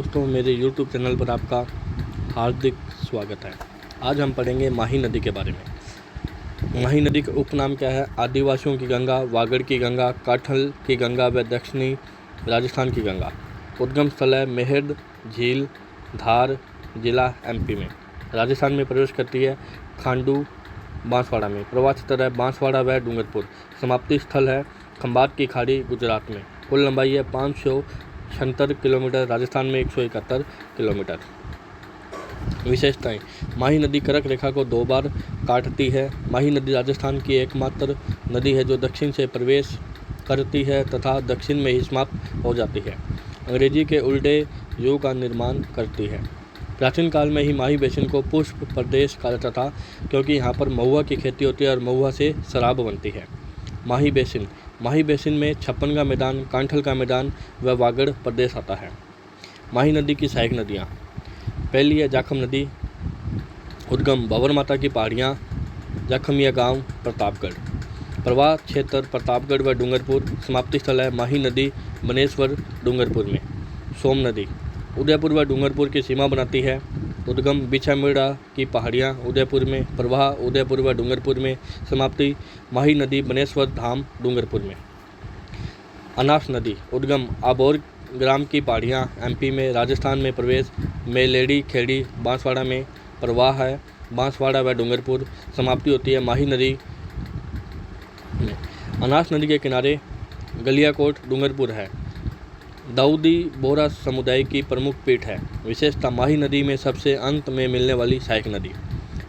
दोस्तों, मेरे YouTube channel पर आपका हार्दिक स्वागत है। आज हम पढ़ेंगे माही नदी के बारे में। माही नदी का उपनाम क्या है? आदिवासियों की गंगा, वागड़ की गंगा, काठल की गंगा व दक्षिणी राजस्थान की गंगा। उद्गम स्थल है मेहद झील, धार जिला MP में। राजस्थान में प्रवेश करती है खांडू बांसवाड़ा में। प्रवाह क्षेत्र है बांसवाड़ा व डूंगरपुर। समाप्ति स्थल है खंबात की खाड़ी गुजरात में। कुल लंबाई है 576 किलोमीटर। राजस्थान में 171 किलोमीटर। विशेषताएं: माही नदी कर्क रेखा को 2 बार काटती है। माही नदी राजस्थान की एकमात्र नदी है जो दक्षिण से प्रवेश करती है तथा दक्षिण में ही समाप्त हो जाती है। अंग्रेजी के उल्टे यू का निर्माण करती है। प्राचीन काल में ही माही बेसिन को पुष्प प्रदेश कहा जाता था क्योंकि यहाँ पर महुआ की खेती होती है और महुआ से शराब बनती है। माही बेसिन में छप्पन का मैदान, कांठल का मैदान व वागड़ प्रदेश आता है। माही नदी की सहायक नदियाँ: पहली है जाखम नदी। उद्गम भंवर माता की पहाड़ियाँ, जाखमिया गांव, प्रतापगढ़। प्रवाह क्षेत्र प्रतापगढ़ व डूंगरपुर। समाप्ति स्थल है माही नदी बनेश्वर डूंगरपुर में। सोम नदी उदयपुर व डूंगरपुर की सीमा बनाती है। उद्गम बिछामेड़ा की पहाड़ियाँ उदयपुर में। प्रवाह उदयपुर व डूंगरपुर में। समाप्ति माही नदी बनेश्वर धाम डूंगरपुर में। अनास नदी उद्गम आबोर ग्राम की पहाड़ियाँ MP में। राजस्थान में प्रवेश मेलेड़ी खेड़ी बांसवाड़ा में। प्रवाह है बांसवाड़ा व डूंगरपुर। समाप्ति होती है माही नदी में। अनास नदी के किनारे गलियाकोट डूंगरपुर है। दाऊदी बोहरा समुदाय की प्रमुख पीठ है। विशेषता: माही नदी में सबसे अंत में मिलने वाली सहायक नदी।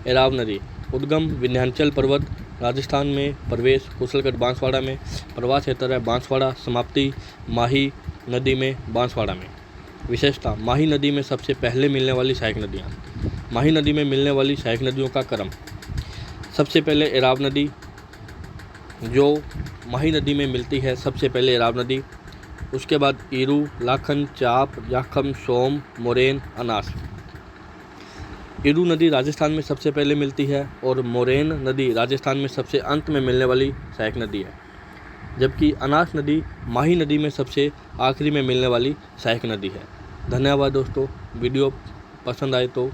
एराव नदी उद्गम विंध्याचल पर्वत। राजस्थान में प्रवेश कुशलगढ़ बांसवाड़ा में। प्रवाह क्षेत्र है बांसवाड़ा। समाप्ति माही नदी में बांसवाड़ा में। विशेषता: माही नदी में सबसे पहले मिलने वाली सहायक नदियाँ। माही नदी में मिलने वाली सहायक नदियों का क्रम: सबसे पहले एराव नदी, जो माही नदी में मिलती है। सबसे पहले एराव नदी, उसके बाद ईरू, लाखन, चाप, जाखम, सोम, मोरेन, अनास। ईरू नदी राजस्थान में सबसे पहले मिलती है और मोरेन नदी राजस्थान में सबसे अंत में मिलने वाली सहायक नदी है, जबकि अनास नदी माही नदी में सबसे आखिरी में मिलने वाली सहायक नदी है। धन्यवाद दोस्तों। वीडियो पसंद आए तो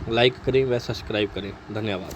लाइक करें व सब्सक्राइब करें। धन्यवाद।